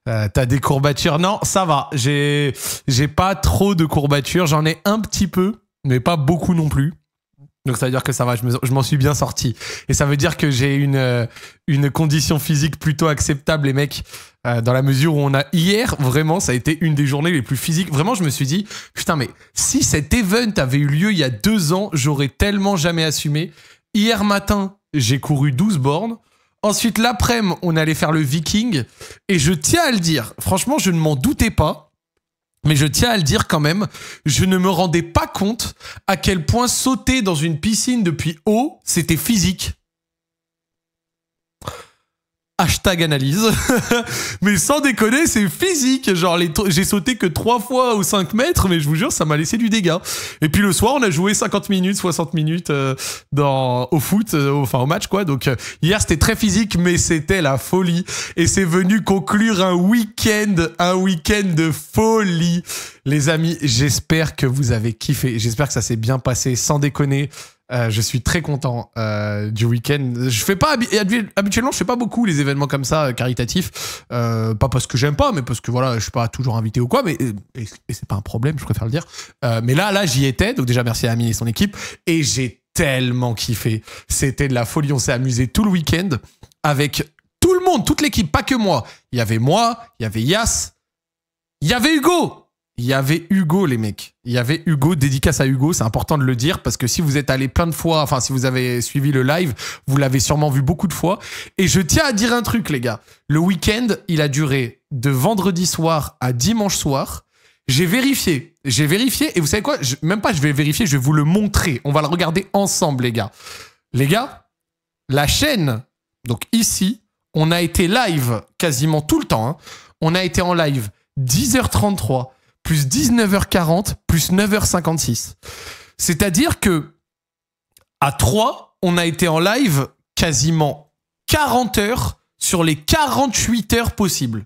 T'as des courbatures? Non, ça va. J'ai pas trop de courbatures. J'en ai un petit peu, mais pas beaucoup non plus. Donc ça veut dire que ça va, je m'en suis bien sorti. Et ça veut dire que j'ai une condition physique plutôt acceptable, les mecs, dans la mesure où on a... Hier, vraiment, ça a été une des journées les plus physiques. Vraiment, je me suis dit, putain, mais si cet event avait eu lieu il y a 2 ans, j'aurais tellement jamais assumé. Hier matin, j'ai couru 12 bornes. Ensuite, l'après-midi, on allait faire le Viking. Et je tiens à le dire, franchement, je ne m'en doutais pas. Mais je tiens à le dire quand même, je ne me rendais pas compte à quel point sauter dans une piscine depuis haut, c'était physique. Hashtag analyse. Mais sans déconner, c'est physique. Genre, j'ai sauté que 3 fois aux 5 mètres, mais je vous jure, ça m'a laissé du dégât. Et puis le soir, on a joué 50 minutes, 60 minutes au foot, enfin au match, quoi. Donc hier, c'était très physique, mais c'était la folie. Et c'est venu conclure un week-end de folie. Les amis, j'espère que vous avez kiffé. J'espère que ça s'est bien passé, sans déconner. Je suis très content du week-end. Habituellement, je fais pas beaucoup les événements comme ça, caritatifs. Pas parce que j'aime pas, mais parce que voilà, je suis pas toujours invité ou quoi. Mais et c'est pas un problème, je préfère le dire. Mais là, j'y étais. Donc déjà, merci à Amine et son équipe. Et j'ai tellement kiffé. C'était de la folie. On s'est amusé tout le week-end avec tout le monde, toute l'équipe, pas que moi. Il y avait moi, il y avait Yas, il y avait Hugo. Il y avait Hugo, les mecs. Il y avait Hugo, dédicace à Hugo, c'est important de le dire, parce que si vous êtes allé plein de fois, enfin si vous avez suivi le live, vous l'avez sûrement vu beaucoup de fois. Et je tiens à dire un truc, les gars. Le week-end, il a duré de vendredi soir à dimanche soir. J'ai vérifié, et vous savez quoi? Même pas je vais vérifier, je vais vous le montrer. On va le regarder ensemble, les gars. Les gars, la chaîne, donc ici, on a été live quasiment tout le temps. Hein. On a été en live 10h33, plus 19h40, plus 9h56. C'est-à-dire que à 3, on a été en live quasiment 40 heures sur les 48 heures possibles.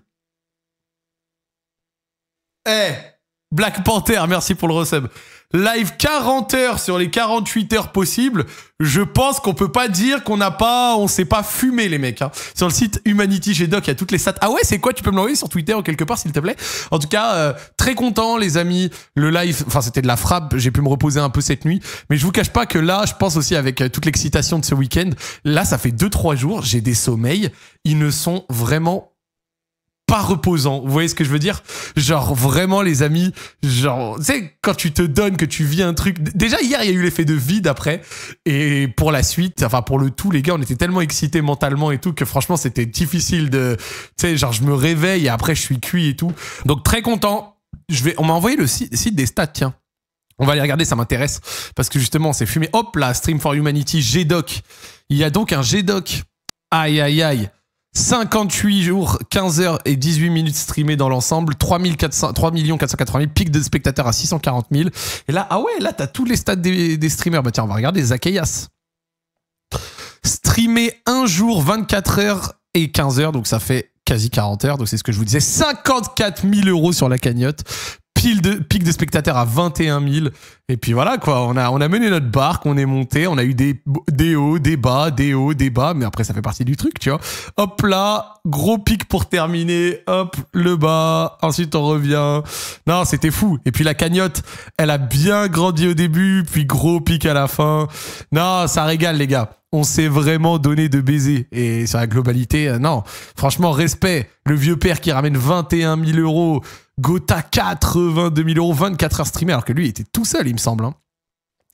Black Panther, merci pour le resub. Live 40 heures sur les 48 heures possibles. Je pense qu'on peut pas dire on s'est pas fumé, les mecs. Hein. Sur le site Humanity G-Doc, il y a toutes les stats. Ah ouais, c'est quoi? Tu peux me l'envoyer sur Twitter ou quelque part, s'il te plaît. En tout cas, très content, les amis. Le live, enfin, c'était de la frappe. J'ai pu me reposer un peu cette nuit. Mais je vous cache pas que là, je pense aussi avec toute l'excitation de ce week-end, là, ça fait 2-3 jours, j'ai des sommeils. Ils ne sont vraiment pas reposant, vous voyez ce que je veux dire? Genre vraiment les amis, genre tu sais quand tu te donnes, que tu vis un truc. Déjà hier il y a eu l'effet de vide après, et pour la suite, enfin pour le tout les gars, on était tellement excités mentalement et tout que franchement c'était difficile de, tu sais genre je me réveille et après je suis cuit et tout. Donc très content. On m'a envoyé le site des stats, tiens. On va aller regarder, ça m'intéresse parce que justement c'est fumé. Hop là, Stream for Humanity G-Doc. Il y a donc un G-Doc. Aïe aïe aïe. 58 jours, 15 heures et 18 minutes streamés dans l'ensemble, 3 480 000, pic de spectateurs à 640 000. Et là, ah ouais, là, t'as tous les stats des streamers. Bah tiens, on va regarder Zacchaeus. Streamé 1 jour, 24 heures et 15 heures, donc ça fait quasi 40 heures. Donc c'est ce que je vous disais, 54 000 € sur la cagnotte. Pic de spectateurs à 21 000. Et puis voilà, quoi. On a mené notre barque, on est monté, on a eu des hauts, des bas, des hauts, des bas, mais après, ça fait partie du truc, tu vois. Hop là, gros pic pour terminer. Hop, le bas. Ensuite, on revient. Non, c'était fou. Et puis la cagnotte, elle a bien grandi au début, puis gros pic à la fin. Non, ça régale, les gars. On s'est vraiment donné de baisers. Et sur la globalité, non. Franchement, respect. Le vieux père qui ramène 21 000 €. Gotha 82 000 €, 24 heures streamées, alors que lui, il était tout seul, il me semble. Hein.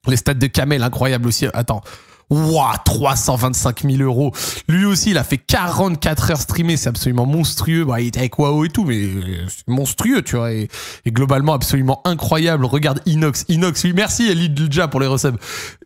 Les stats de Kamel, incroyable aussi. Attends. Waouh, 325 000 €. Lui aussi, il a fait 44 heures streamées. C'est absolument monstrueux. Bah, il était avec WoW et tout, mais c'est monstrueux, tu vois. Et globalement, absolument incroyable. Regarde Inox. Inox, lui, merci Elidja pour les resubs.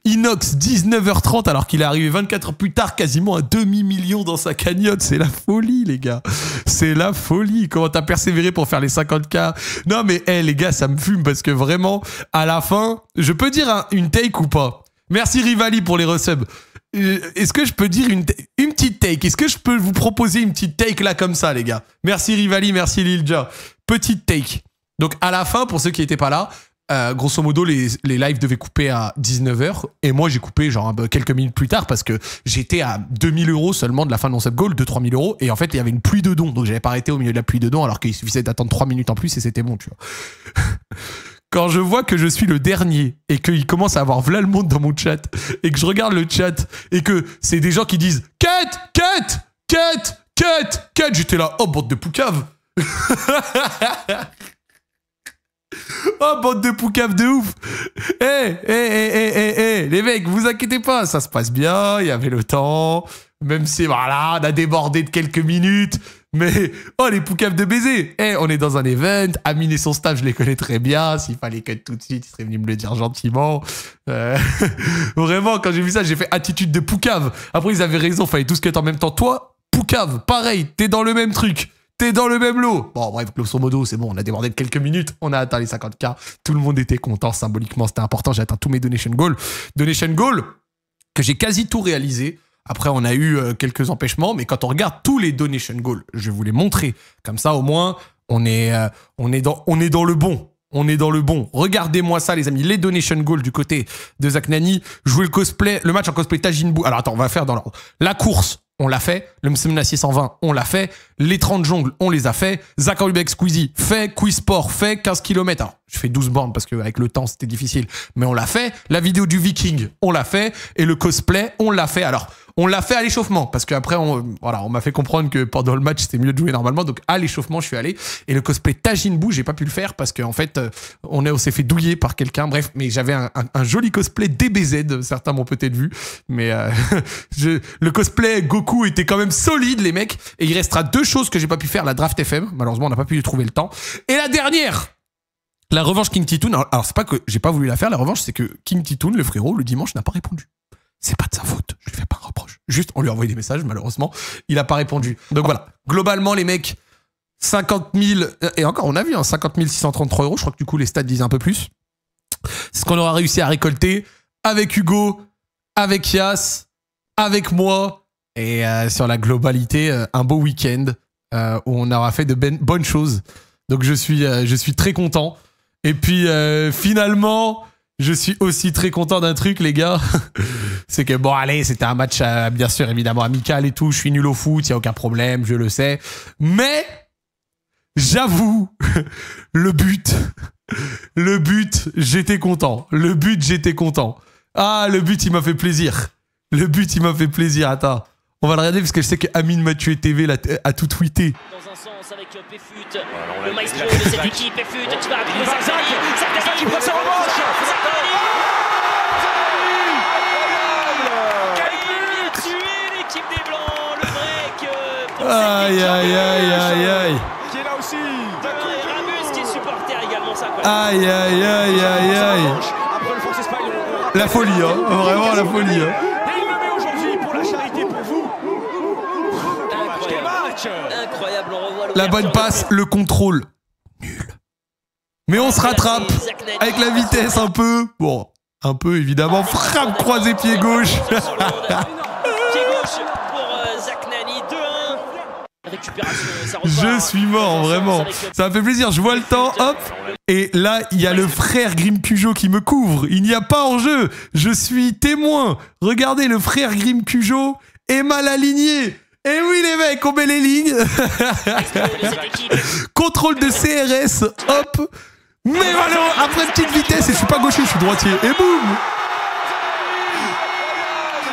Inox, 19h30, alors qu'il est arrivé 24 heures plus tard, quasiment un demi-million dans sa cagnotte. C'est la folie, les gars. C'est la folie. Comment t'as persévéré pour faire les 50K? Non, mais, les gars, ça me fume parce que vraiment, à la fin, je peux dire une take ou pas? Merci Rivali pour les resubs. Est-ce que je peux dire une petite take? Est-ce que je peux vous proposer une petite take là comme ça, les gars? Merci Rivali, merci Lilja. Petite take. Donc à la fin, pour ceux qui n'étaient pas là, grosso modo, les lives devaient couper à 19h. Et moi, j'ai coupé genre quelques minutes plus tard parce que j'étais à 2000 € seulement de la fin de mon sub goal, 2-3 000 €. Et en fait, il y avait une pluie de dons. Donc, j'avais pas arrêté au milieu de la pluie de dons alors qu'il suffisait d'attendre 3 minutes en plus et c'était bon, tu vois. Quand je vois que je suis le dernier et qu'il commence à avoir v'là le monde dans mon chat et que je regarde le chat et que c'est des gens qui disent « Cut, cut, cut, cut, cut », j'étais là « Oh, bande de poucaves !» Oh, bande de poucaves de ouf. Les mecs, vous inquiétez pas, ça se passe bien, il y avait le temps, même si, voilà, on a débordé de quelques minutes, mais, oh, les poucaves de baiser. On est dans un event, Amine et son staff, je les connais très bien, s'il fallait cut tout de suite, ils seraient venus me le dire gentiment. Vraiment, quand j'ai vu ça, j'ai fait attitude de poucave. Après, ils avaient raison, fallait tous cut en même temps. Toi, poucave, pareil, t'es dans le même truc. T'es dans le même lot. Bon, bref, grosso modo, c'est bon, on a débordé de quelques minutes, on a atteint les 50K, tout le monde était content, symboliquement, c'était important, j'ai atteint tous mes donation goals. Donation goals que j'ai quasi tout réalisé. Après, on a eu quelques empêchements, mais quand on regarde tous les donation goals, je vais vous les montrer. Comme ça, au moins, on est dans le bon. On est dans le bon. Regardez-moi ça, les amis. Les donation goals du côté de Zach Nani. Jouer le cosplay, le match en cosplay Tajin Buu. Alors, attends, on va faire dans l'ordre. La course. On l'a fait. Le Msemna 620, on l'a fait. Les 30 jongles, on les a fait. Zach Rubeck Squeezie, fait. Quiz Sport, fait. 15 km. Alors, je fais 12 bornes parce qu'avec le temps, c'était difficile. Mais on l'a fait. La vidéo du Viking, on l'a fait. Et le cosplay, on l'a fait. Alors, on l'a fait à l'échauffement parce qu'après, on m'a fait comprendre que pendant le match, c'était mieux de jouer normalement. Donc, à l'échauffement, je suis allé. Et le cosplay Tajin Buu, j'ai pas pu le faire parce qu'en fait, on s'est fait douiller par quelqu'un. Bref, mais j'avais un joli cosplay DBZ. Certains m'ont peut-être vu. Mais le cosplay Goku était quand même solide, les mecs. Et il restera 2 choses que j'ai pas pu faire. La draft FM. Malheureusement, on n'a pas pu y trouver le temps. Et la dernière, la revanche King Titoon. Alors, c'est pas que j'ai pas voulu la faire. La revanche, c'est que King Titoon, le frérot, le dimanche, n'a pas répondu. C'est pas de sa faute, je lui fais pas un reproche. Juste, on lui a envoyé des messages, malheureusement, il a pas répondu. Donc voilà, globalement, les mecs, 50 000, et encore, on a vu, 50 633 €, je crois que du coup, les stats disent un peu plus. C'est ce qu'on aura réussi à récolter avec Hugo, avec Yas, avec moi, et sur la globalité, un beau week-end où on aura fait de bonnes choses. Donc je suis très content. Et puis, finalement... Je suis aussi très content d'un truc, les gars. C'est que, bon, allez, c'était un match, bien sûr, évidemment, amical et tout. Je suis nul au foot, il n'y a aucun problème, je le sais. Mais, j'avoue, le but, j'étais content. Le but, j'étais content. Ah, le but, il m'a fait plaisir. Le but, il m'a fait plaisir. Attends, on va le regarder parce que je sais que Amine Mathieu TV a tout tweeté. Dans un sens avec Péfut, le maestro de cette équipe, Péfut, tu vas appuyer Zach qui prend sa revanche. L'équipe des Blancs, le break. Aïe, aïe, aïe, aïe, aïe. Qui est là aussi. Et Ramus qui est supporter également, ça. Aïe, aïe, aïe, aïe, aïe. Après le France Espagne. La folie, hein. Vraiment la folie, hein. Et il le met aujourd'hui pour la charité pour vous. Incroyable, on revoit la bonne passe, le contrôle. Nul. Mais on se rattrape avec la vitesse un peu. Bon, un peu évidemment. Frappe croisée pied gauche. Pied gauche pour Zach Nani, 2-1. Récupération, ça repart. Je suis mort, vraiment. Ça me fait plaisir. Je vois le temps, hop. Et là, il y a le frère Grim Cujo qui me couvre. Il n'y a pas en jeu. Je suis témoin. Regardez, le frère Grim Cujo est mal aligné. Et oui, les mecs, on met les lignes. Contrôle de CRS, hop. Mais voilà, après petite vitesse, et je suis pas gaucher, je suis droitier. Et boum.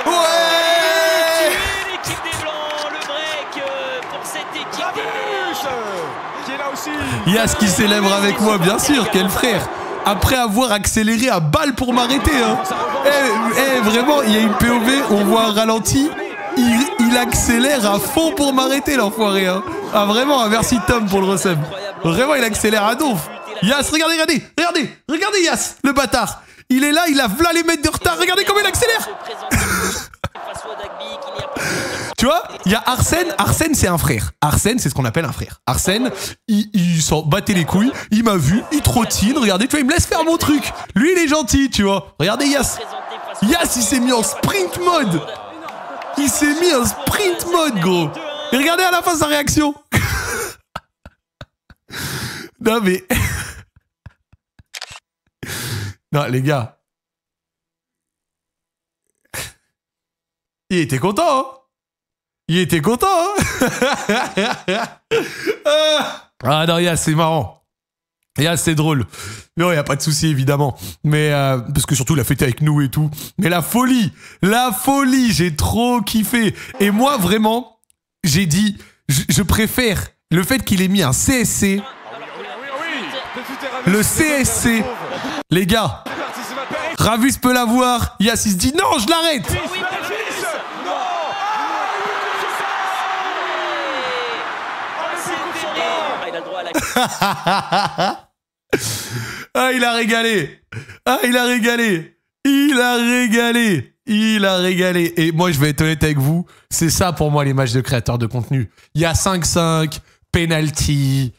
Ouais. L'équipe des Blancs, le break pour cette équipe des Blancs. Qui est là aussi. Yas qui célèbre avec moi, bien sûr, quel frère. Après avoir accéléré à balle pour m'arrêter. Hein. Vraiment, il y a une POV, on voit un ralenti. Il accélère à fond pour m'arrêter, l'enfoiré. Hein. Ah, vraiment, merci Tom pour le resub. Vraiment, il accélère à donf. Yas, regardez Yas, le bâtard. Il est là, il a v'là les mètres de retard. Regardez comment il accélère. Tu vois, il y a Arsène. Arsène, c'est un frère. Arsène, c'est ce qu'on appelle un frère. Arsène, il s'en battait les couilles. Il m'a vu, il trottine. Regardez, tu vois, il me laisse faire mon truc. Lui, il est gentil, tu vois. Regardez Yas. Yas, il s'est mis en sprint mode. Il s'est mis en sprint mode, gros. Et regardez à la fin sa réaction. Non, les gars. Il était content, hein. Il était content, hein. Ah non, c'est marrant. C'est drôle. Non, il n'y a pas de souci, évidemment. Mais, parce que surtout, il a fêté avec nous et tout. Mais la folie, j'ai trop kiffé. Et moi, vraiment, j'ai dit, je préfère le fait qu'il ait mis un CSC. Le CSC. Les gars, Ravus peut l'avoir. Yassis dit non, je l'arrête. Ah, il a régalé. Ah, il a régalé. Il a régalé. Il a régalé. Et moi, je vais être honnête avec vous, c'est ça pour moi les matchs de créateurs de contenu. Il y a 5-5, penalty,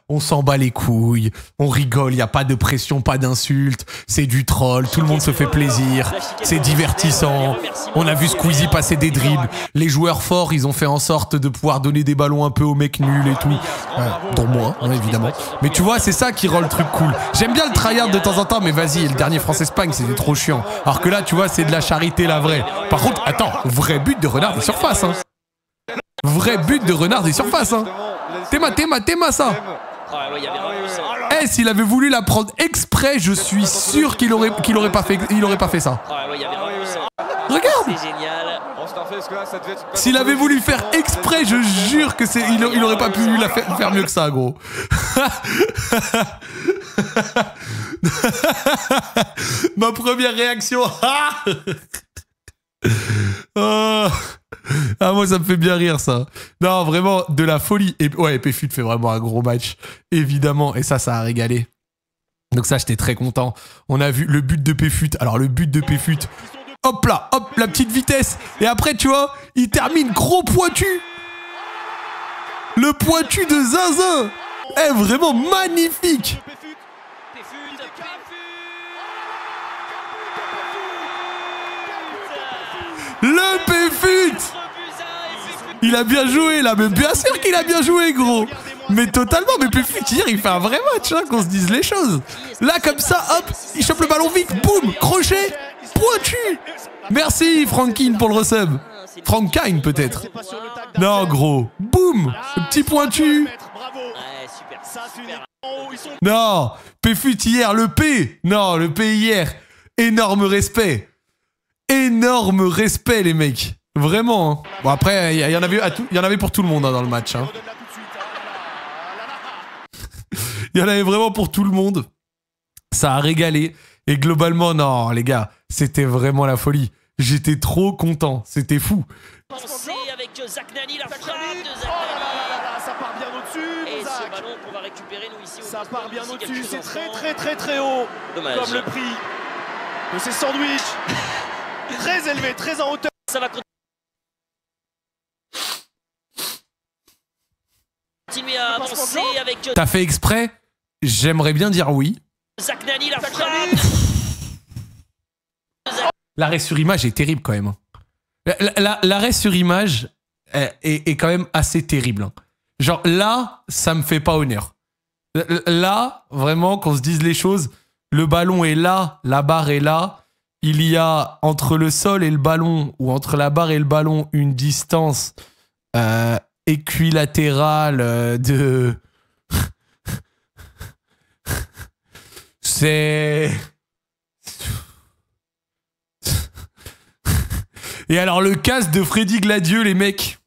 on s'en bat les couilles, on rigole, il n'y a pas de pression, pas d'insultes, c'est du troll, tout le monde se fait plaisir, c'est divertissant. On a vu Squeezie passer des dribbles. Les joueurs forts, ils ont fait en sorte de pouvoir donner des ballons un peu aux mecs nuls et tout. Dont moi, hein, évidemment. Mais tu vois, c'est ça qui rend le truc cool. J'aime bien le tryhard de temps en temps, mais vas-y, le dernier France-Espagne, c'était trop chiant. Alors que là, tu vois, c'est de la charité, la vraie. Par contre, attends, vrai but de renard des surfaces, hein. Vrai but de renard des surfaces, hein. Théma, ça. Eh, s'il avait voulu la prendre exprès, je suis sûr qu'il aurait pas fait ça. Regarde. S'il avait voulu faire exprès, je jure que il aurait pas pu la faire mieux que ça, gros. Ma première réaction. Ah, moi, ça me fait bien rire, ça. Non, vraiment, de la folie. Et ouais, Péfut fait vraiment un gros match, évidemment. Et ça a régalé. Donc ça, j'étais très content. On a vu le but de Péfut. Alors, le but de Péfut, hop là, hop, la petite vitesse. Et après, tu vois, il termine gros pointu. Le pointu de Zinzin. Eh, vraiment magnifique. Le Péfut. Il a bien joué là, mais bien sûr qu'il a bien joué, gros. Mais totalement, mais Péfut hier il fait un vrai match, hein, qu'on se dise les choses. Là comme ça, hop, il chope le ballon vite, boum, crochet, pointu. Merci Frankine pour le resub. Frankine peut-être. Non gros, boum, le petit pointu. Non, Péfut hier, le P. Non, le P hier, énorme respect. Énorme respect les mecs. Vraiment. Hein. Bon après, il y en avait pour tout le monde hein, dans le match. Hein. Il y en avait vraiment pour tout le monde. Ça a régalé. Et globalement, non les gars, c'était vraiment la folie. J'étais trop content. C'était fou. Avec Zach Nani, la frappe de Zach Nani. Ça part bien au-dessus. Et ce ballon qu'on va récupérer nous ici. Ça part bien au-dessus. C'est très haut. Dommage. Comme le prix de ces sandwichs. Très élevé, très en hauteur. Ça va continuer à avancer avec... T'as fait exprès? J'aimerais bien dire oui. Zach Nani, la frappe. L'arrêt sur image est terrible quand même. L'arrêt sur image est quand même assez terrible. Genre là, ça me fait pas honneur. Là, vraiment, qu'on se dise les choses, le ballon est là, la barre est là. Il y a entre le sol et le ballon, ou entre la barre et le ballon, une distance équilatérale de... C'est... Et alors le casque de Freddy Gladieux, les mecs.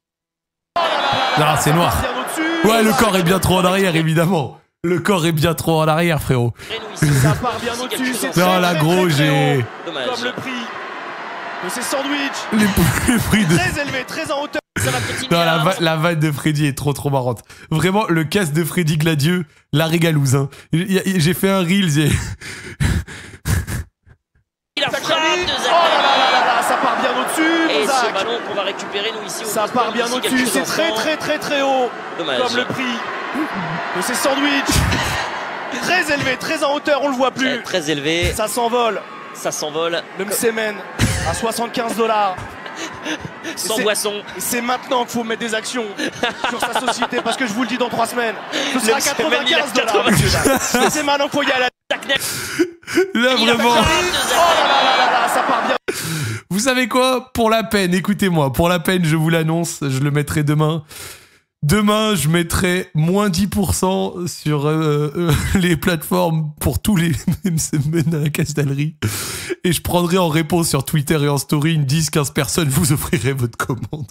Non, c'est noir. Ouais, le corps est bien trop en arrière, évidemment. Le corps est bien trop en arrière, frérot. Ça part bien au-dessus. Non, là, gros, j'ai... Comme le prix de ces sandwichs. Les prix de... Très élevé, très en hauteur. Non, la vanne de Freddy est trop marrante. Vraiment, le casque de Freddy Gladieux, la régalouse. Hein. J'ai fait un reel. La frappe de Zach Nani. Ça part bien au-dessus. Et ce ballon qu'on va récupérer nous ici. Ça part bien au-dessus. C'est très haut. Dommage. Comme le prix de ces sandwichs. Très élevé, très en hauteur, on le voit plus. Très élevé. Ça s'envole. Ça s'envole. Le Msemen à $75. Sans boisson. C'est maintenant qu'il faut mettre des actions sur sa société parce que je vous le dis dans 3 semaines. Ce sera $95. C'est maintenant qu'il faut y aller. Knecht. Là, Il a vraiment. fait Ça part bien. Vous savez quoi? Pour la peine, écoutez-moi, pour la peine, je vous l'annonce, je le mettrai demain. Demain, je mettrai moins 10% sur les plateformes pour tous les mêmes castalleries. Et je prendrai en réponse sur Twitter et en story une 10-15 personnes, vous offrirez votre commande.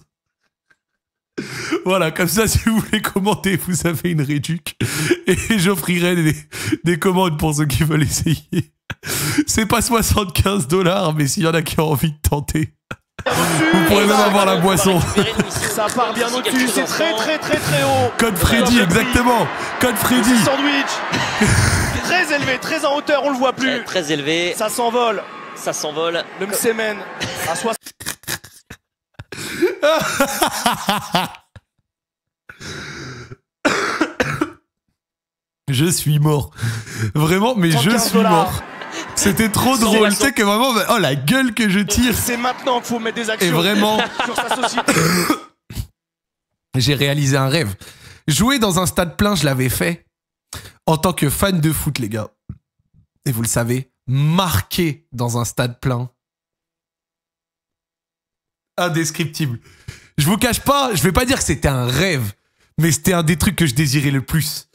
Voilà, comme ça, si vous voulez commenter, vous avez une réduc. Et j'offrirai des commandes pour ceux qui veulent essayer. C'est pas 75$, mais s'il y en a qui ont envie de tenter, vous pourrez même avoir la boisson. Ça part bien au-dessus, c'est très haut. Code Freddy, exactement. Code Freddy. Sandwich. Très élevé, très en hauteur, on le voit plus. Très élevé. Ça s'envole. Ça s'envole. Le Msemen à 60. Je suis mort. Vraiment, mais je suis mort. C'était trop drôle. Tu sais que vraiment, oh la gueule que je tire. C'est maintenant qu'il faut mettre des actions. Et vraiment, sur sa société. j'ai réalisé un rêve. Jouer dans un stade plein, je l'avais fait en tant que fan de foot, les gars. Et vous le savez, marquer dans un stade plein, indescriptible. Je vous cache pas, je vais pas dire que c'était un rêve, mais c'était un des trucs que je désirais le plus.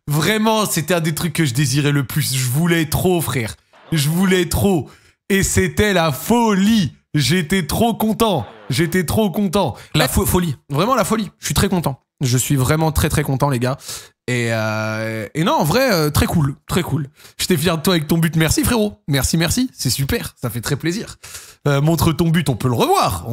Vraiment, c'était un des trucs que je désirais le plus. Je voulais trop, frère. Je voulais trop. Et c'était la folie. J'étais trop content. J'étais trop content. La folie. Vraiment la folie. Je suis très content. Je suis vraiment très content, les gars. Et non, en vrai, très cool. Très cool. J'étais fier de toi avec ton but. Merci, frérot. Merci. C'est super. Ça fait très plaisir. Montre ton but. On peut le revoir.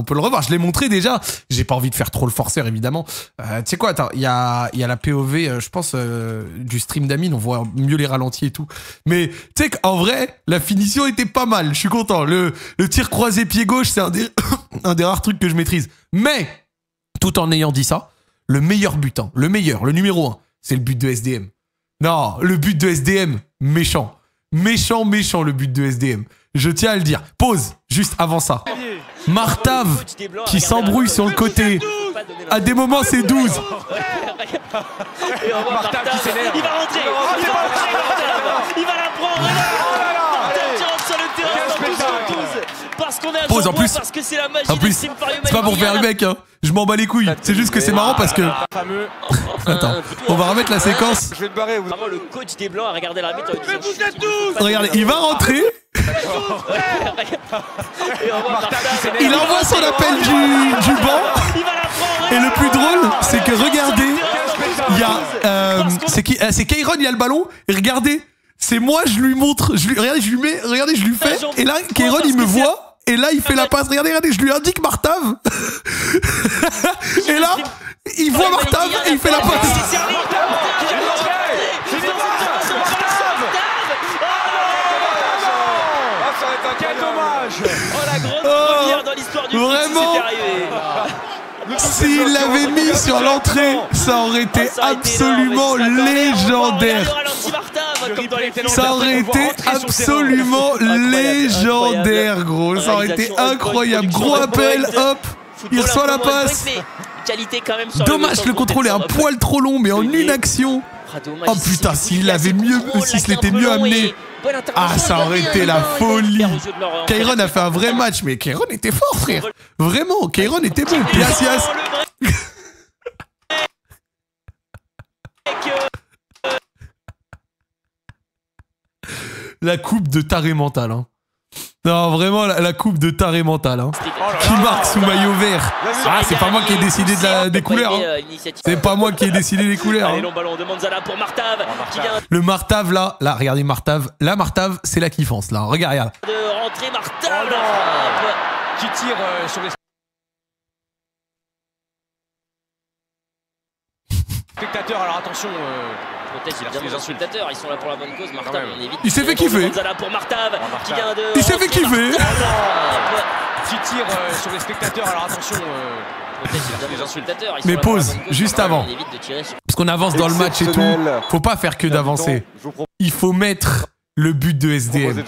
Je l'ai montré déjà. J'ai pas envie de faire trop le forceur, évidemment. Tu sais quoi, attends. Il y a la POV, je pense, du stream d'Amine. On voit mieux les ralentis et tout. Mais tu sais qu'en vrai, la finition était pas mal. Je suis content. Le tir croisé pied gauche, c'est un des rares trucs que je maîtrise. Mais, tout en ayant dit ça, le meilleur but, hein, le numéro 1, c'est le but de SDM. Non, le but de SDM, méchant. Méchant, le but de SDM. Je tiens à le dire. Pause, juste avant ça. Martave, qui s'embrouille sur le côté. À des moments, c'est 12. Martave qui s'énerve. Il va rentrer. Il va la prendre. Martave qui rentre sur le terrain. Parce qu'on est à Pause, en plus. parce que c'est la magie. En plus, c'est pas pour faire le mec, hein. Je m'en bats les couilles. C'est juste que c'est marrant parce que... Attends, on va remettre la séquence. Je vais me barrer. Vraiment, le coach des Blancs a regardé l'arbitre. Mais vous êtes tous. Regardez, il va rentrer. Il envoie son appel du banc. Et le plus drôle, c'est que regardez, il y a... c'est Kairon, il y a le ballon. Et regardez, c'est moi, je lui montre. Regardez, je lui fais. Et là, Kairon, il me voit. Et là, il fait la passe. Regardez, je lui indique Martave. Et là, il voit Martave et il fait la passe. Quel dommage. Oh, la grande première dans l'histoire du foot, vraiment. S'il l'avait mis sur l'entrée, ça aurait été absolument légendaire. Ça aurait été absolument légendaire, gros. Ça aurait été incroyable. Gros appel, hop, il reçoit la passe. Dommage, le contrôle est un poil trop long, mais en une action. Oh putain, s'il l'avait mieux, s'il se l'était mieux amené. Ah, ça aurait été la folie. Kairon a fait un vrai match, mais Kairon était fort, frère. Vraiment, Kairon était bon. Yassias. La coupe de taré mental, hein. Non, vraiment, la coupe de taré mental, hein. Qui marque sous maillot vert. Ah, c'est pas moi qui ai décidé des couleurs, hein. C'est pas moi qui ai décidé des couleurs, hein. Le Martave, là, regardez Martave. La Martave, c'est la kiffance, là. Regarde. De rentrer Martave, qui tire sur les spectateurs. Alors attention. les insultateurs, ils sont là pour la bonne cause. Martave, on évite. Il s'est fait kiffer. Pour Martave, qui vient de... Il s'est fait kiffer. Qui tire sur les spectateurs. Alors attention. Les insultateurs, mais pause, juste avant. Parce qu'on avance dans le match et tout. Faut pas faire que d'avancer. Il faut mettre le but de SDM.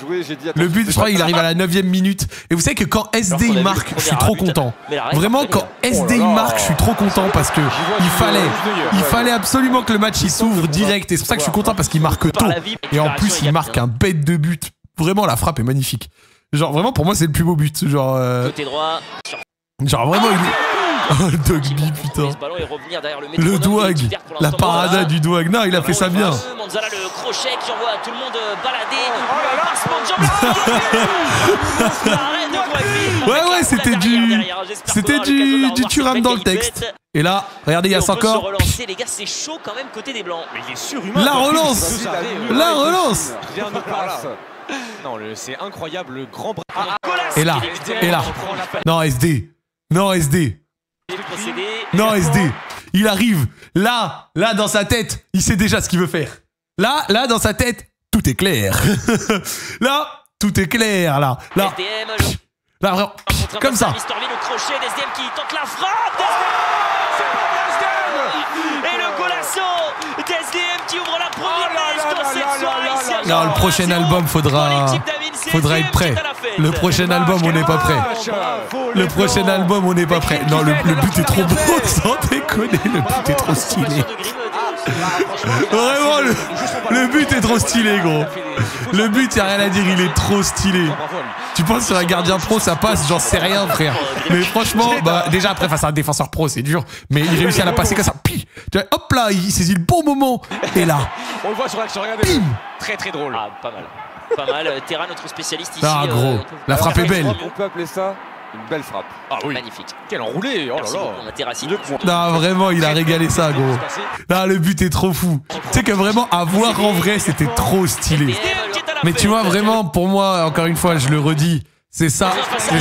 Le but, je crois, il arrive à la 9e minute. Et vous savez que quand SD il marque, je suis trop content. Vraiment, quand SD il marque, je suis trop content parce que il fallait absolument que le match il s'ouvre direct. Et c'est pour ça que je suis content parce qu'il marque tôt. Et en plus, il marque un bête de but. Vraiment, la frappe est magnifique. Genre, vraiment, pour moi, c'est le plus beau but. Genre, côté droit. Genre, vraiment, il est... Oh, le Dogby, putain. Le Douag, la parada du Douag. Non, il a fait ça bien. Manzala, le crochet qui envoie tout le monde balader. Ouais, c'était du Thuram dans le texte. Et là, regardez, il y a encore. Les gars, c'est chaud quand même côté des Blancs. Mais il est surhumain. La relance. La relance. Non, c'est incroyable, le grand bras. Et là. Non, SD. Non, SD. Non, SD. Il arrive. Là, dans sa tête, il sait déjà ce qu'il veut faire. Là, dans sa tête, tout est clair. Là, tout est clair. Là, vraiment. Comme ça. Le crochet d'SDM qui tente la frappe. Et le golasso d'SDM qui ouvre la première mèche dans cette soirée. Non, le prochain album, faudra être prêt. Le prochain album, on n'est pas prêt. Le prochain album, on n'est pas prêt. Non, le but est trop beau, sans déconner. Le but est trop stylé. Vraiment, le but est trop stylé, gros. Le but, y'a rien à dire, il est trop stylé. Tu penses sur un gardien pro, ça passe? J'en sais rien, frère. Mais franchement, bah, déjà après, face à un défenseur pro, c'est dur. Mais il réussit à la passer comme ça. Hop là, il saisit le bon moment. Et là. On le voit sur l'action, regardez. Très très drôle. Ah, pas mal. Pas mal. Terra, notre spécialiste ici. Ah, gros. La frappe est belle. On peut appeler ça une belle frappe. Ah oui. Magnifique. Quel enroulé. Oh là Non, là. vraiment, il a régalé ça, gros. Non, le but est trop fou. Tu sais que vraiment, à voir en vrai, c'était trop stylé. Mais tu vois, vraiment, pour moi, encore une fois, je le redis, c'est ça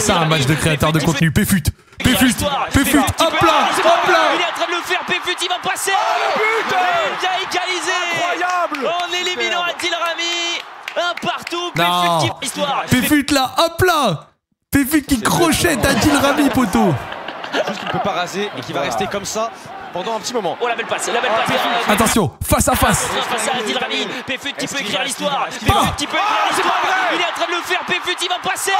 un match de créateur de contenu. Péfut, hop là. Il est en train de le faire, Péfut, il va passer. Il a égalisé. Incroyable. En éliminant Adil Rami. Un partout, Non. Péfut qui histoire. Péfut là, hop là. Péfut qui crochette Adil Rami, poteau. Juste qu'il ne peut pas raser et qui va rester comme ça pendant un petit moment. Oh, la belle passe. Attention, face à face. Face à Adil Rami. Péfut qui peut écrire l'histoire. Il est en train de le faire, Péfut, il va passer.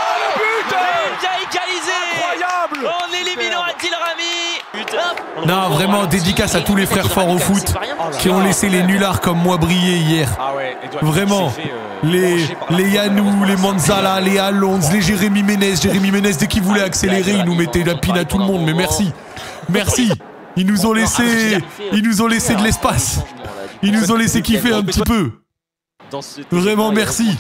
Il a égalisé. Incroyable. En éliminant Adil Rami. Non, vraiment, dédicace à tous les frères forts au foot qui ont laissé les nullards comme moi briller hier. Vraiment. Les Yanou, les Manzala, les Alonso, les Jérémy Ménez. Jérémy Ménez, dès qu'il voulait accélérer, il nous mettait la pine à tout le monde. Mais merci. Merci. Ils nous ont laissé de l'espace. Ils nous ont laissé kiffer un petit peu. Vraiment, merci.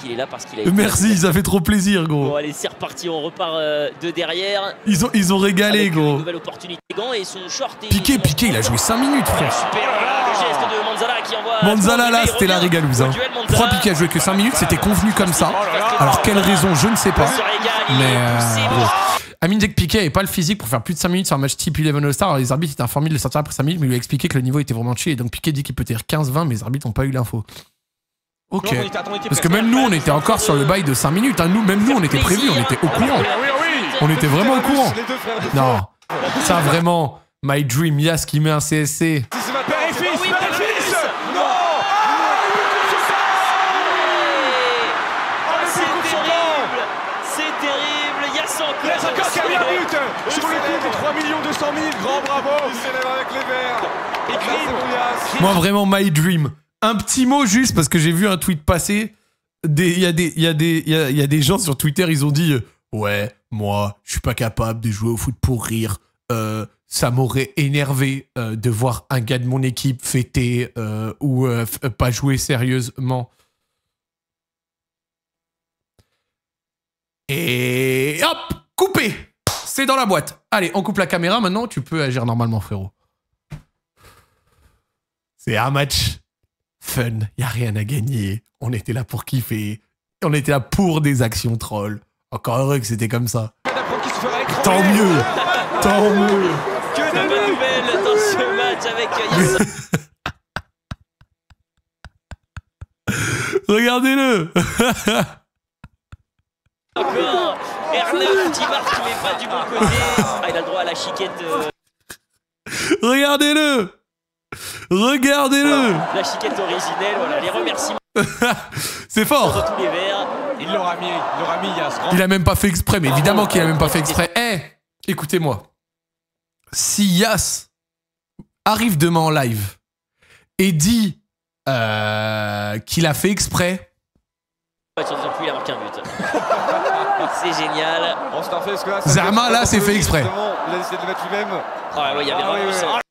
Merci, ça fait trop plaisir, gros. Bon, allez, c'est reparti, on repart de derrière. Ils ont régalé, gros. Nouvelle opportunité. Et son short Piqué, il a joué 5 minutes, frère. Super, le geste de Manzala qui envoie. Manzala, là, c'était la régalouse. Hein. Pourquoi Piqué a joué que 5 minutes? C'était convenu comme ça. Alors, quelle raison, je ne sais pas. Mais. Amine dit que Piqué n'avait pas le physique pour faire plus de 5 minutes sur un match type 11 All-Star. Alors les arbitres étaient informés de le sortir après 5 minutes, mais il lui a expliqué que le niveau était vraiment chill. Et donc Piqué dit qu'il peut tenir 15-20, mais les arbitres n'ont pas eu l'info. Ok. Parce que même nous, on était encore sur le bail de 5 minutes. Hein. Même nous, on était prévus, on était au courant. On était vraiment au courant. Non. Ça, vraiment, my dream, Yas qui met un CSC. Sur le coup des 3 200 000, grand bravo. Il s'élève avec les verts. Moi vraiment my dream. Un petit mot juste parce que j'ai vu un tweet passer. Il y a des gens sur Twitter, ils ont dit ouais, moi, je suis pas capable de jouer au foot pour rire. Ça m'aurait énervé de voir un gars de mon équipe fêter ou pas jouer sérieusement. Et hop, coupé. C'est dans la boîte. Allez, on coupe la caméra. Maintenant, tu peux agir normalement, frérot. C'est un match fun. Il n'y a rien à gagner. On était là pour kiffer. On était là pour des actions trolls. Encore heureux que c'était comme ça. Tant mieux. Tant mieux. Que de bonnes nouvelles dans ce match avec Yassine. Regardez-le. Encore R9 qui marque mais pas du bon côté. Ah, il a le droit à la chiquette. Regardez-le. Regardez-le. La chiquette originelle, voilà, les remerciements. C'est fort. Tous les verts. Il l'aura mis, Yass. Il a même pas fait exprès, mais évidemment qu'il a même pas fait exprès. Eh, écoutez-moi. Si Yass arrive demain en live et dit qu'il a fait exprès. Sur 2 ans plus, il a marqué un but. C'est génial. On se refait parce que là, Zerma, là, c'est fait exprès. Il a décidé de le mettre lui-même. Ah ouais, il y avait vraiment ça.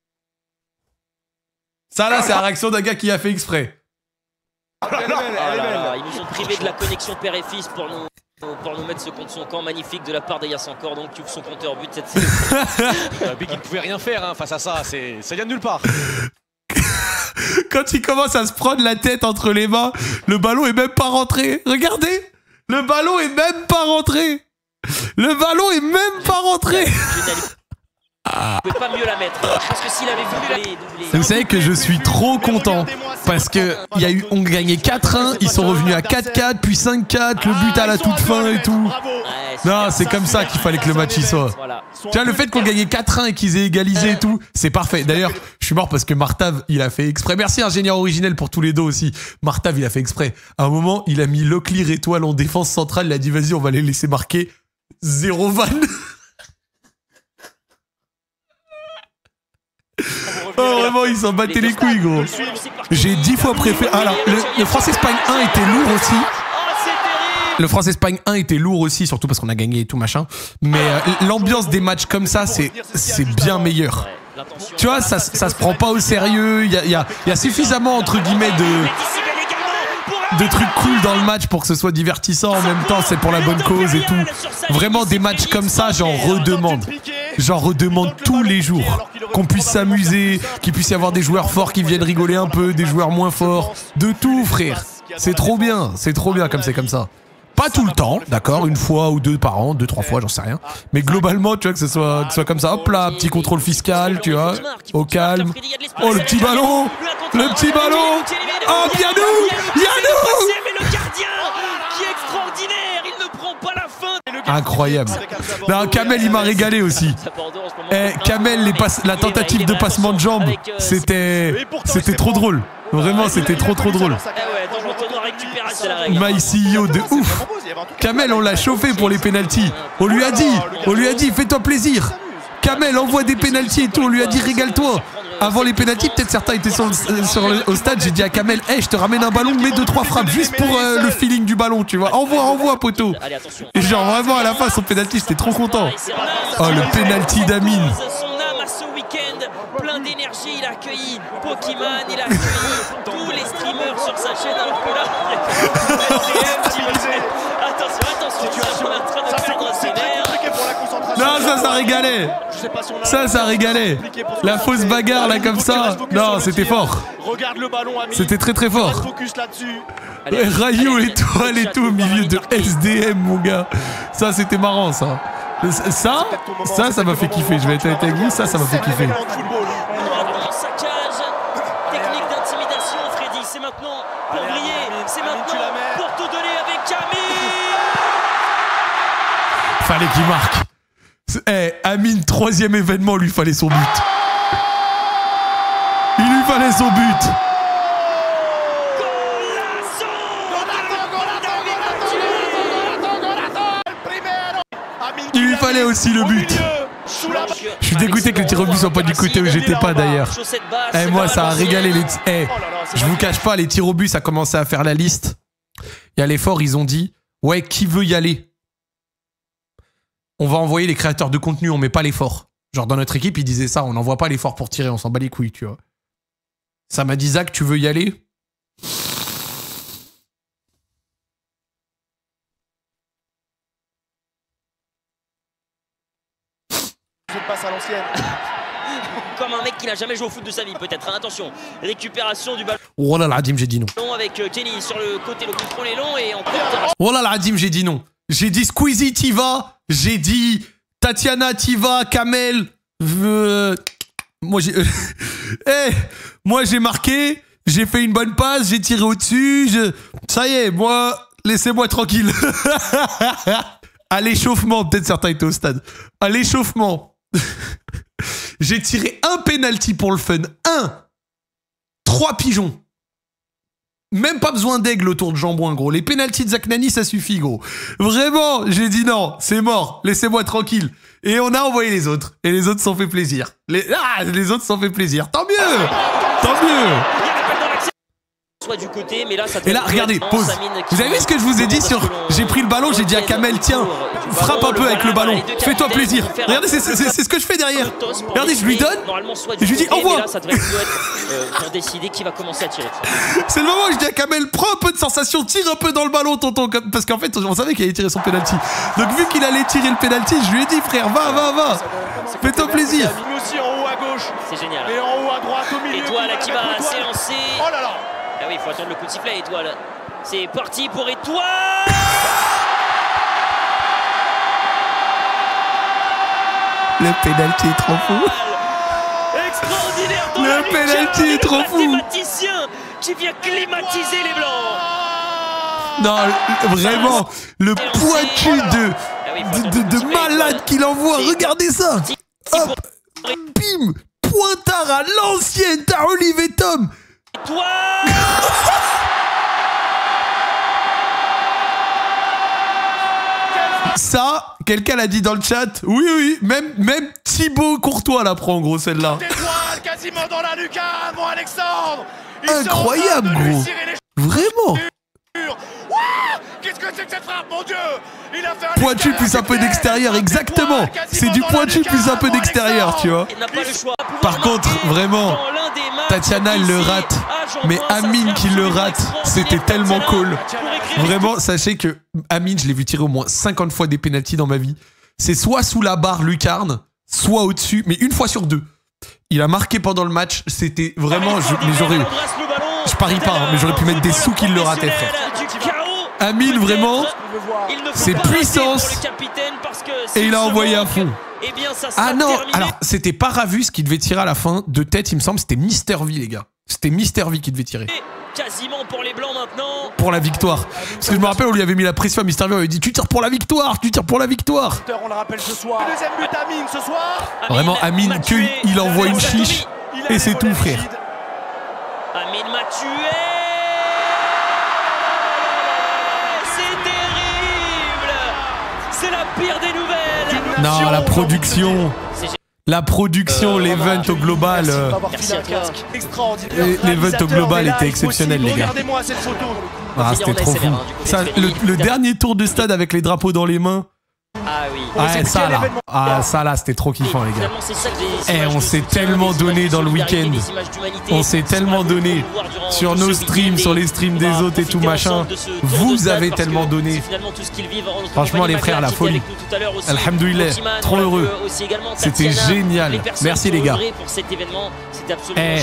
Ça, là, c'est la réaction d'un gars qui a fait exprès. Elle est belle, elle est belle. Ils nous ont privés de la connexion père et fils pour nous mettre ce contre son camp magnifique de la part d'Ayas encore, donc qui ouvre son compteur but cette saison. Big, il ne pouvait rien faire hein, face à ça, ça vient de nulle part. Quand il commence à se prendre la tête entre les mains, le ballon est même pas rentré. Regardez, le ballon est même pas rentré. Le ballon est même pas rentré. Il pouvait pas mieux la mettre. Je pense que s'il avait voulu doubler. Vous savez que je suis trop content parce que on gagnait 4-1, ils sont revenus à 4-4, puis 5-4, le but à la toute fin et tout. Non, c'est comme ça qu'il fallait que le match y soit. Tu vois, le fait qu'on gagnait 4-1 et qu'ils aient égalisé et tout, c'est parfait. D'ailleurs, je suis mort parce que Martav, il a fait exprès. Merci ingénieur originel pour tous les dos aussi. Martav, il a fait exprès. À un moment, il a mis Locklear étoile en défense centrale, il a dit vas-y, on va les laisser marquer. 0 vanne. Oh vraiment, ils s'en battaient les couilles, gros. J'ai 10 fois préféré. Alors, le France-Espagne 1 était lourd aussi. Le France-Espagne 1 était lourd aussi, surtout parce qu'on a gagné et tout machin. Mais l'ambiance des matchs comme ça, c'est bien meilleur. Tu vois, ça se prend pas au sérieux. Il y a suffisamment, entre guillemets, de trucs cool dans le match pour que ce soit divertissant. En même temps, c'est pour la bonne cause et tout. Vraiment, des matchs comme ça, j'en redemande. J'en redemande tous les jours. Qu'on puisse s'amuser, qu'il puisse y avoir des joueurs forts qui viennent rigoler un peu, des joueurs moins forts. De tout, frère. C'est trop bien comme c'est comme ça. Pas tout le temps, d'accord, une fois ou deux par an, 2-3 fois, j'en sais rien. Mais globalement, tu vois, que ce soit comme ça. Hop là, petit contrôle fiscal, tu vois, au calme. Oh, le petit ballon. Oh, Yanou. Mais le gardien qui est extraordinaire, il ne prend pas la fin. Incroyable. Non, Kamel, il m'a régalé aussi. Kamel, la tentative de passement de jambes, c'était trop drôle. Vraiment, c'était trop drôle. My CEO de ouf. Kamel, on l'a chauffé pour les pénaltys. On lui a dit, fais-toi plaisir. Kamel, envoie des pénaltys et tout. On lui a dit, régale-toi. Avant les pénaltys, peut-être certains étaient au stade. J'ai dit à Kamel, hey, je te ramène un ballon, mets 2-3 frappes juste pour le feeling du ballon, tu vois. Envoie, poteau. Et genre, vraiment, à la fin, son pénalty, j'étais trop content. Oh, le pénalty d'Amine. Plein d'énergie, il a accueilli Pokémon, il a accueilli tous les streamers sur sa chaîne, alors que là, attention, on est en train de perdre ses nerfs. Non, ça régalait. Ça régalait. La fausse bagarre là comme ça. Non, c'était fort. C'était très fort. Rayou étoile et tout au milieu de SDM, mon gars. Ça, c'était marrant, ça. Ça m'a fait kiffer. Je vais être avec vous, ça m'a fait kiffer. Saccage, technique d'intimidation, Freddy. C'est maintenant pour briller. C'est maintenant pour tout donner avec Camille. Fallait qu'il marque. Amine, 3e événement, lui fallait son but. Il lui fallait son but. Il lui fallait aussi le but. Je suis dégoûté que les tirs au but soient pas du côté où j'étais pas d'ailleurs. Moi, ça a régalé les... je vous cache pas, les tirs au but, ça a commencé à faire la liste. Il y a l'effort, ils ont dit, ouais, qui veut y aller? On va envoyer les créateurs de contenu, on met pas l'effort. Genre dans notre équipe, ils disaient ça, on n'envoie pas l'effort pour tirer, on s'en bat les couilles, tu vois. Ça m'a dit, Zach, tu veux y aller? Passe à l'ancienne. Comme un mec qui n'a jamais joué au foot de sa vie, peut-être. Hein, attention, récupération du ballon. Oh là là, Adim, j'ai dit non. Avec Kenny sur le côté, le contrôle est long et on porte. Oh là là, Adim, j'ai dit non. J'ai dit Squeezie, t'y vas. J'ai dit Tatiana, t'y vas. Kamel. Moi, j'ai marqué. J'ai fait une bonne passe. J'ai tiré au-dessus. Ça y est, moi, laissez-moi tranquille. À l'échauffement, peut-être certains étaient au stade. À l'échauffement, j'ai tiré un penalty pour le fun. 3 pigeons. Même pas besoin d'aigle autour de Jambouin, gros. Les pénaltys de Zaknani, ça suffit, gros. Vraiment, j'ai dit non, c'est mort, laissez-moi tranquille. Et on a envoyé les autres. Et les autres s'en fait plaisir. Les autres s'en fait plaisir. Tant mieux. Tant mieux. Soit du côté, mais là, ça et là, regardez, pause. Vous avez vu ce que je vous ai dit sur... J'ai pris le ballon, j'ai dit à Kamel, tiens, frappe un peu avec le ballon. Fais-toi plaisir. Regardez, c'est ce que je fais derrière. Regardez, je lui donne. Et je lui dis, envoie. Pour décider qui va commencer à tirer. C'est le moment où je dis à Kamel, prends un peu de sensation, tire un peu dans le ballon, tonton. Parce qu'en fait, on savait qu'il allait tirer son penalty. Donc vu qu'il allait tirer le penalty, je lui ai dit, frère, va. Fais-toi plaisir. Lui aussi en haut à gauche. C'est génial. Et en haut à droite, au milieu. Étoile qui va s'élancer. Oh là là. Ah oui, il faut attendre le coup de sifflet, Étoile. C'est parti pour Étoile. Le penalty est trop fou. Extraordinaire. Le penalty est trop fou. Le mathématicien qui vient climatiser les Blancs. Non, vraiment, le pointu de malade qu'il envoie. Regardez ça. Hop, bim, pointard à l'ancienne. T'as Olivier Tom. Toi. Ça, quelqu'un l'a dit dans le chat. Oui, même Thibaut Courtois la prend, gros, celle-là. Quasiment dans la lucarne, mon Alexandre. Incroyable, gros. Vraiment. Qu'est-ce que c'est que cette frappe, mon Dieu? Il a fait un pointu plus un peu d'extérieur, exactement. C'est du pointu plus un peu d'extérieur, tu vois. Par contre, vraiment, Tatiana, elle le rate. Mais Amine qui le rate, c'était tellement cool. Vraiment, sachez que Amine, je l'ai vu tirer au moins 50 fois des pénaltys dans ma vie. C'est soit sous la barre lucarne, soit au-dessus, mais une fois sur deux. Il a marqué pendant le match, c'était vraiment... Je parie pas, hein, mais j'aurais pu mettre des sous qu'il le ratait, frère. Amine, vraiment, c'est puissance. Et il a envoyé à fond. Ah non, alors c'était pas Ravus qui devait tirer à la fin. De tête, il me semble, c'était Mister V, les gars. C'était Mister V qui devait tirer. Quasiment pour les Blancs maintenant. Pour la victoire. Parce que je me rappelle, on lui avait mis la pression à Mister V, on lui avait dit tu tires pour la victoire, tu tires pour la victoire. On le rappelle ce soir. Deuxième but Amine ce soir. Vraiment, Amine, il envoie une chiche. Et c'est tout, frère. Amine m'a tué. C'est terrible. C'est la pire des nouvelles. Non, la production. La production, l'event au global. L'event au global était exceptionnel, les gars. Ah, c'était trop fou. Ça, le dernier tour de stade avec les drapeaux dans les mains. Ah oui. Ouais, ça là, c'était trop kiffant, les gars. Eh, on s'est tellement donné dans le week-end. On s'est tellement donné sur nos streams, sur les streams des autres et tout machin. Vous avez tellement donné. Franchement, les frères, la folie. Alhamdoulilah, trop heureux. C'était génial. Merci, les gars. Eh,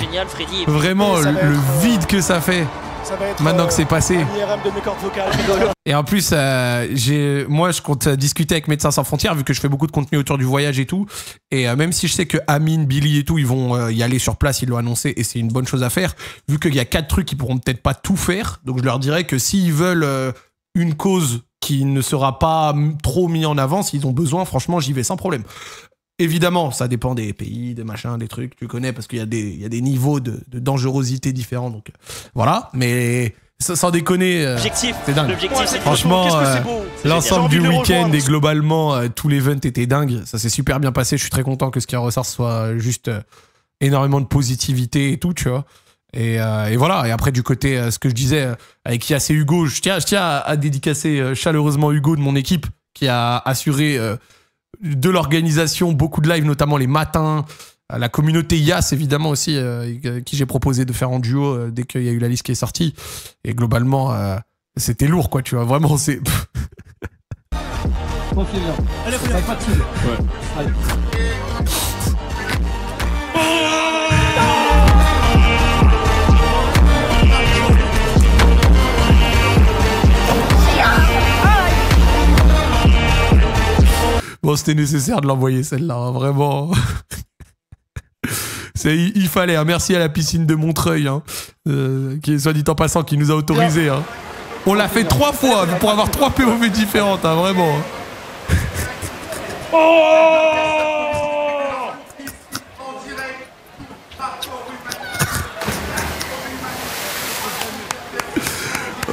vraiment, le vide que ça fait. Maintenant que c'est passé. Et en plus, moi, je compte discuter avec Médecins Sans Frontières, vu que je fais beaucoup de contenu autour du voyage et tout. Et même si je sais que Amine, Billy et tout, ils vont y aller sur place, ils l'ont annoncé, et c'est une bonne chose à faire, vu qu'il y a 4 trucs qu'ils pourront peut-être pas tout faire. Donc je leur dirais que s'ils veulent une cause qui ne sera pas trop mise en avant, s'ils ont besoin, franchement, j'y vais sans problème. Évidemment, ça dépend des pays, des machins, des trucs, tu connais, parce qu'il y a des niveaux de dangerosité différents. Donc voilà, mais sans déconner, c'est dingue. Franchement, l'ensemble du week-end et globalement, tout l'event était dingue. Ça s'est super bien passé. Je suis très content que ce qui en ressort soit juste énormément de positivité et tout, tu vois. Et voilà. Et après, du côté, ce que je disais avec Yass et Hugo, je tiens à dédicacer chaleureusement Hugo de mon équipe qui a assuré de l'organisation, beaucoup de lives, notamment les matins, la communauté Yass évidemment aussi, qui j'ai proposé de faire en duo dès qu'il y a eu la liste qui est sortie. Et globalement, c'était lourd, quoi, tu vois, vraiment, c'est... Allez, pas de fil. Ouais. Allez. Bon, c'était nécessaire de l'envoyer celle-là, hein, vraiment. Il fallait, hein. Merci à la piscine de Montreuil, hein, qui est soit dit en passant, qui nous a autorisé. Hein. On l'a fait 3 fois pour avoir 3 POV différentes, hein, vraiment.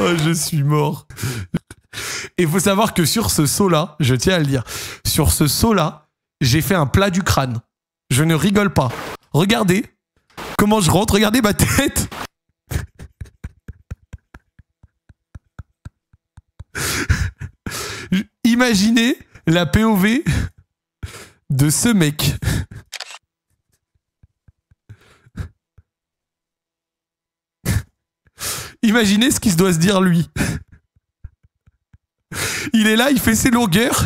Oh, je suis mort. Et il faut savoir que sur ce saut-là, je tiens à le dire, sur ce saut-là, j'ai fait un plat du crâne. Je ne rigole pas. Regardez comment je rentre, regardez ma tête. Imaginez la POV de ce mec. Imaginez ce qu'il doit se dire lui. Il est là, il fait ses longueurs.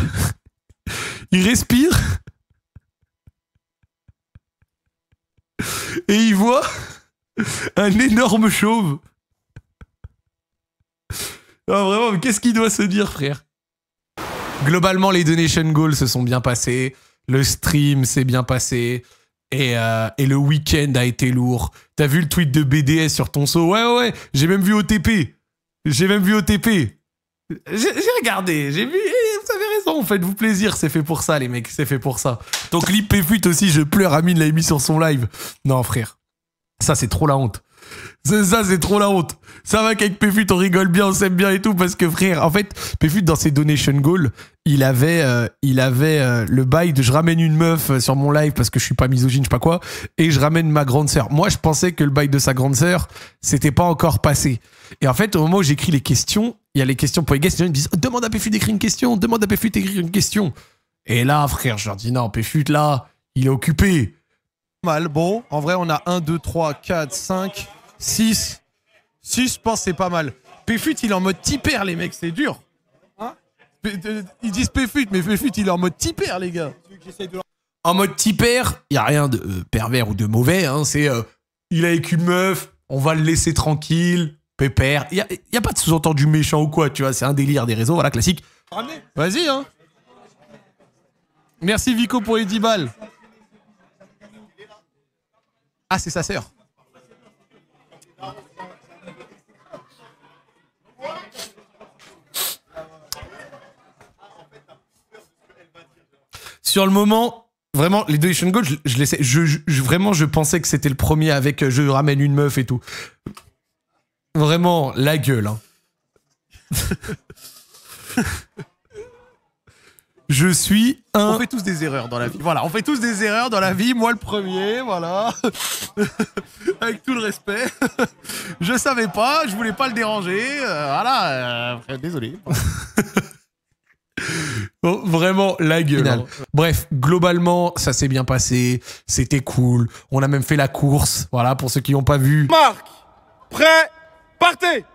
Il respire. Et il voit un énorme chauve. Ah, vraiment, mais qu'est-ce qu'il doit se dire, frère? Globalement, les donation goals se sont bien passés. Le stream s'est bien passé. Et le week-end a été lourd. T'as vu le tweet de BDS sur ton saut? Ouais, j'ai même vu OTP. J'ai regardé, j'ai vu. Vous avez raison, faites-vous plaisir. C'est fait pour ça, les mecs, c'est fait pour ça. Ton clip Péfut aussi, je pleure. Amine l'a mis sur son live. Non, frère. Ça, c'est trop la honte. Ça, c'est trop la honte. Ça va qu'avec Péfut, on rigole bien, on s'aime bien et tout, parce que frère, en fait, Péfut, dans ses donation goals, il avait le bail de je ramène une meuf sur mon live parce que je suis pas misogyne, je sais pas quoi, et je ramène ma grande sœur. Moi, je pensais que le bail de sa grande sœur, c'était pas encore passé. Et en fait, au moment où j'écris les questions, il y a les questions pour les guests, les gens me disent demande à Péfut d'écrire une question, demande à Péfut d'écrire une question. Et là, frère, je leur dis non, Péfut, là, il est occupé. Mal, bon, en vrai, on a 1, 2, 3, 4, 5, 6. 6, je pense, c'est pas mal. Péfut, il est en mode tipper, les mecs, c'est dur. Hein? Ils disent Péfut, mais Péfut, il est en mode tipper, les gars. En mode tipper, il n'y a rien de pervers ou de mauvais. Hein, c'est il est avec une meuf, on va le laisser tranquille, pépère. Il n'y a pas de sous-entendu méchant ou quoi, tu vois. C'est un délire des réseaux, voilà, classique. Vas-y, hein. Merci, Vico, pour les 10 balles. Ah, c'est sa sœur. Sur le moment, vraiment, les donation goals, je laissais. Vraiment, je pensais que c'était le premier avec je ramène une meuf et tout. Vraiment, la gueule. Hein. Je suis un... On fait tous des erreurs dans la vie. Voilà, on fait tous des erreurs dans la vie. Moi, le premier, voilà. Avec tout le respect. Je savais pas, je voulais pas le déranger. Voilà, désolé. Bon, vraiment, la gueule. Hein. Bref, globalement, ça s'est bien passé. C'était cool. On a même fait la course. Voilà, pour ceux qui n'ont pas vu. Marc, prêt, partez!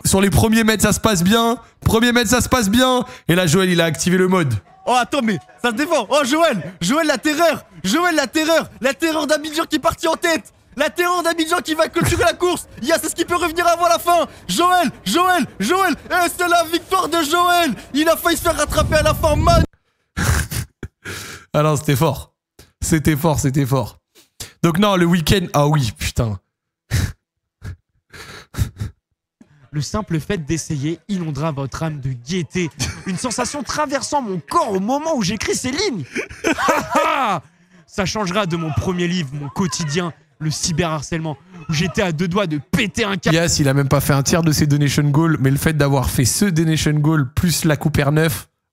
Sur les premiers mètres, ça se passe bien. Premier mètre, ça se passe bien. Et là, Joël, il a activé le mode. Oh, attends, mais ça se défend. Oh, Joël, la terreur. Joël, la terreur. La terreur d'Abidjan qui est parti en tête. La terreur d'Abidjan qui va clôturer la course. C'est ce qui peut revenir avant la fin. Joël. Et c'est la victoire de Joël. Il a failli se faire rattraper à la fin, man. Ah non, c'était fort. C'était fort. Donc non, le week-end... Ah oui, putain. Le simple fait d'essayer inondera votre âme de gaieté. Une sensation traversant mon corps au moment où j'écris ces lignes. Ça changera de mon premier livre, mon quotidien, le cyberharcèlement, où j'étais à 2 doigts de péter un câble. Yes, il a même pas fait un tiers de ses donation goals, mais le fait d'avoir fait ce donation goal plus la coupe R9,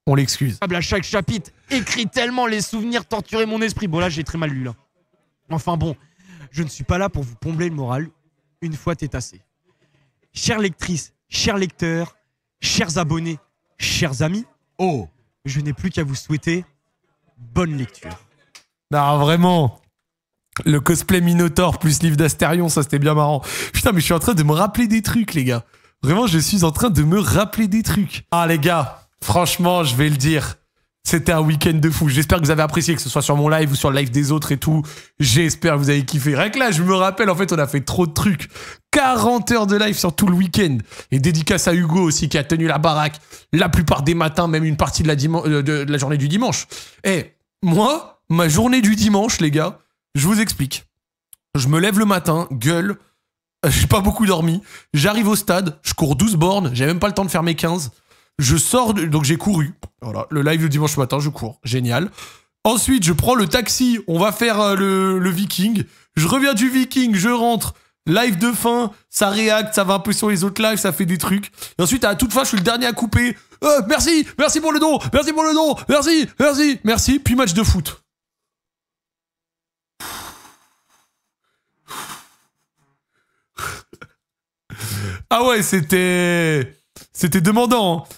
on l'excuse. À chaque chapitre, écrit tellement les souvenirs torturaient mon esprit. Bon là, j'ai très mal lu là. Enfin bon, je ne suis pas là pour vous pomper le moral. Une fois t'es assez. Chères lectrices, chers lecteurs, chers abonnés, chers amis, je n'ai plus qu'à vous souhaiter bonne lecture. Non, vraiment. Le cosplay Minotaur plus livre d'Astérion, ça c'était bien marrant. Putain, mais je suis en train de me rappeler des trucs, les gars. Vraiment, je suis en train de me rappeler des trucs. Ah, les gars, franchement, je vais le dire. C'était un week-end de fou. J'espère que vous avez apprécié, que ce soit sur mon live ou sur le live des autres et tout. J'espère que vous avez kiffé. Rien que là, je me rappelle, en fait, on a fait trop de trucs. 40 heures de live sur tout le week-end. Et dédicace à Hugo aussi, qui a tenu la baraque la plupart des matins, même une partie de la journée du dimanche. Et moi, ma journée du dimanche, les gars, je vous explique. Je me lève le matin, gueule. J'ai pas beaucoup dormi. J'arrive au stade, je cours 12 bornes. J'ai même pas le temps de faire mes 15. Je sors, donc j'ai couru. Voilà, le live le dimanche matin, je cours. Génial. Ensuite, je prends le taxi. On va faire le Viking. Je reviens du Viking, je rentre. Live de fin, ça réacte, ça va un peu sur les autres lives, ça fait des trucs. Et ensuite, à la toute fin, je suis le dernier à couper. Merci pour le don, merci pour le don, merci. Puis match de foot. Ah ouais, c'était demandant. Hein.